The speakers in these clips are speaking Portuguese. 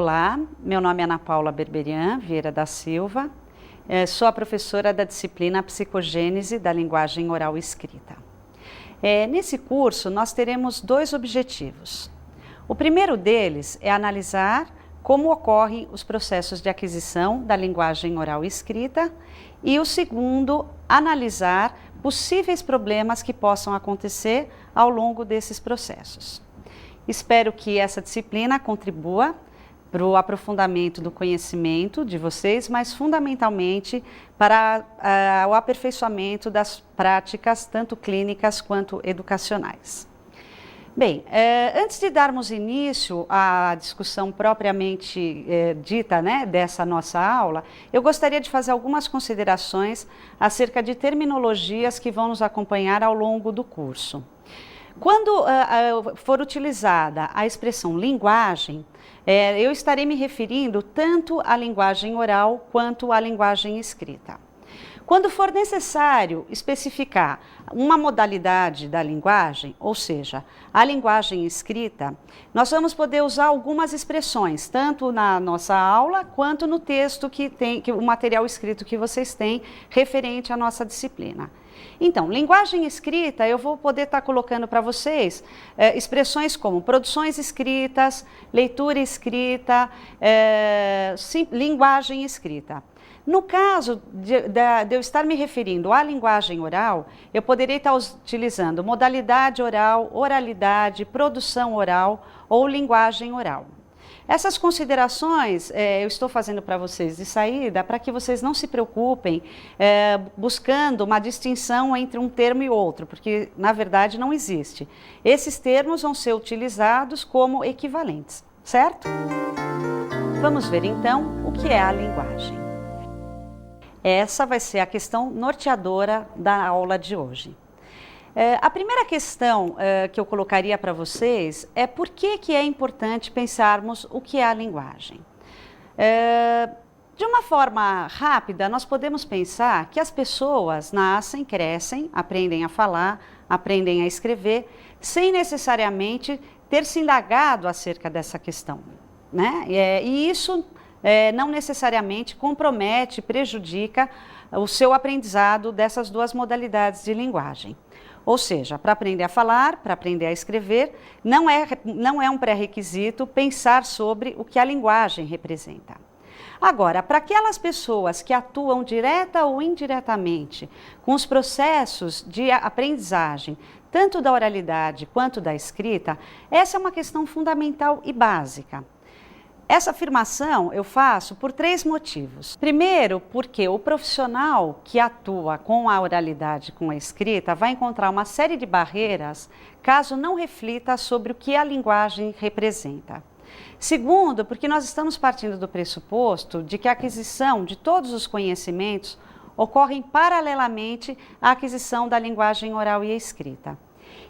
Olá, meu nome é Ana Paula Berberian Vieira da Silva, sou a professora da disciplina Psicogênese da Linguagem Oral e Escrita. Nesse curso, nós teremos dois objetivos. O primeiro deles é analisar como ocorrem os processos de aquisição da linguagem oral e escrita, e o segundo, analisar possíveis problemas que possam acontecer ao longo desses processos. Espero que essa disciplina contribua para o aprofundamento do conhecimento de vocês, mas fundamentalmente para o aperfeiçoamento das práticas, tanto clínicas quanto educacionais. Bem, antes de darmos início à discussão propriamente dita, dessa nossa aula, eu gostaria de fazer algumas considerações acerca de terminologias que vão nos acompanhar ao longo do curso. Quando for utilizada a expressão linguagem, eu estarei me referindo tanto à linguagem oral quanto à linguagem escrita. Quando for necessário especificar uma modalidade da linguagem, ou seja, a linguagem escrita, nós vamos poder usar algumas expressões, tanto na nossa aula quanto no texto o material escrito que vocês têm referente à nossa disciplina. Então, linguagem escrita, eu vou poder estar colocando para vocês expressões como produções escritas, leitura escrita, linguagem escrita. No caso de eu estar me referindo à linguagem oral, eu poderia estar utilizando modalidade oral, oralidade, produção oral ou linguagem oral. Essas considerações eu estou fazendo para vocês de saída para que vocês não se preocupem buscando uma distinção entre um termo e outro, porque na verdade não existe. Esses termos vão ser utilizados como equivalentes, certo? Vamos ver então o que é a linguagem. Essa vai ser a questão norteadora da aula de hoje. A primeira questão que eu colocaria para vocês é por que é importante pensarmos o que é a linguagem. De uma forma rápida, nós podemos pensar que as pessoas nascem, crescem, aprendem a falar, aprendem a escrever, sem necessariamente ter se indagado acerca dessa questão, né? E isso não necessariamente compromete, prejudica o seu aprendizado dessas duas modalidades de linguagem. Ou seja, para aprender a falar, para aprender a escrever, não é um pré-requisito pensar sobre o que a linguagem representa. Agora, para aquelas pessoas que atuam direta ou indiretamente com os processos de aprendizagem, tanto da oralidade quanto da escrita, essa é uma questão fundamental e básica. Essa afirmação eu faço por três motivos. Primeiro, porque o profissional que atua com a oralidade, com a escrita, vai encontrar uma série de barreiras caso não reflita sobre o que a linguagem representa. Segundo, porque nós estamos partindo do pressuposto de que a aquisição de todos os conhecimentos ocorre paralelamente à aquisição da linguagem oral e escrita.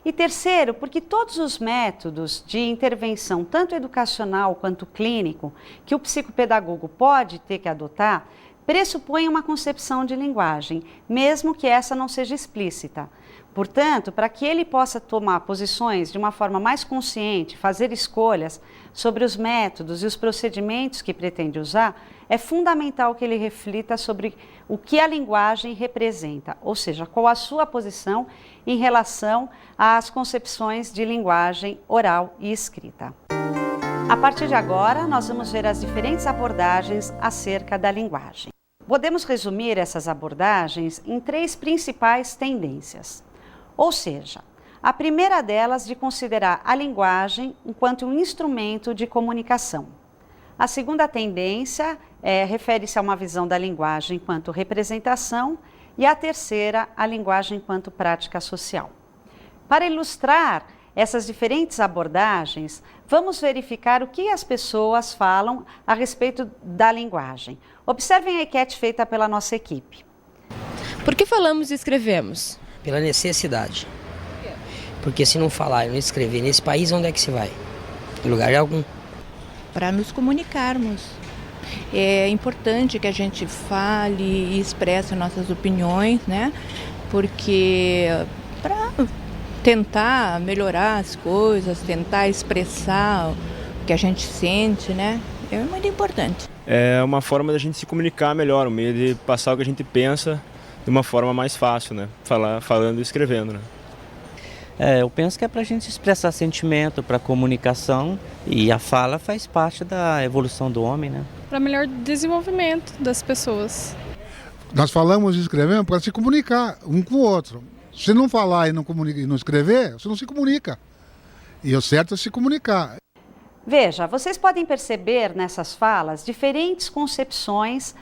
E terceiro, porque todos os métodos de intervenção, tanto educacional quanto clínico, que o psicopedagogo pode ter que adotar, pressupõem uma concepção de linguagem, mesmo que essa não seja explícita. Portanto, para que ele possa tomar posições de uma forma mais consciente, fazer escolhas sobre os métodos e os procedimentos que pretende usar, é fundamental que ele reflita sobre o que a linguagem representa, ou seja, qual a sua posição em relação às concepções de linguagem oral e escrita. A partir de agora, nós vamos ver as diferentes abordagens acerca da linguagem. Podemos resumir essas abordagens em três principais tendências. Ou seja, a primeira delas de considerar a linguagem enquanto um instrumento de comunicação. A segunda tendência refere-se a uma visão da linguagem enquanto representação e a terceira, a linguagem enquanto prática social. Para ilustrar essas diferentes abordagens, vamos verificar o que as pessoas falam a respeito da linguagem. Observem a enquete feita pela nossa equipe. Por que falamos e escrevemos? Pela necessidade. Porque se não falar e não escrever nesse país, onde é que se vai? Em lugar algum. Para nos comunicarmos. É importante que a gente fale e expresse nossas opiniões, né? Porque para tentar melhorar as coisas, tentar expressar o que a gente sente, né? É muito importante. É uma forma da gente se comunicar melhor, um meio de passar o que a gente pensa de uma forma mais fácil, né? Falando e escrevendo, né? Eu penso que é para a gente expressar sentimento, para comunicação, e a fala faz parte da evolução do homem, né? Para melhor desenvolvimento das pessoas. Nós falamos e escrevemos para se comunicar um com o outro. Se não falar e não escrever, você não se comunica. E o certo é se comunicar. Veja, vocês podem perceber nessas falas diferentes concepções,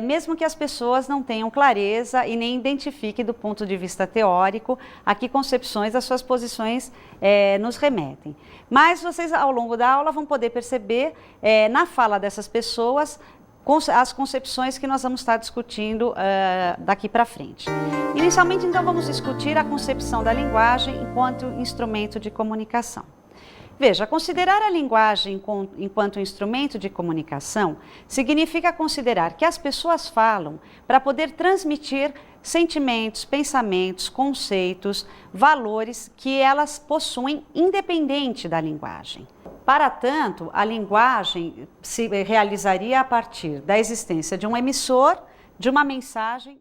mesmo que as pessoas não tenham clareza e nem identifiquem do ponto de vista teórico a que concepções as suas posições nos remetem. Mas vocês, ao longo da aula, vão poder perceber na fala dessas pessoas as concepções que nós vamos estar discutindo daqui para frente. Inicialmente, então, vamos discutir a concepção da linguagem enquanto instrumento de comunicação. Veja, considerar a linguagem enquanto instrumento de comunicação significa considerar que as pessoas falam para poder transmitir sentimentos, pensamentos, conceitos, valores que elas possuem independente da linguagem. Para tanto, a linguagem se realizaria a partir da existência de um emissor, de uma mensagem.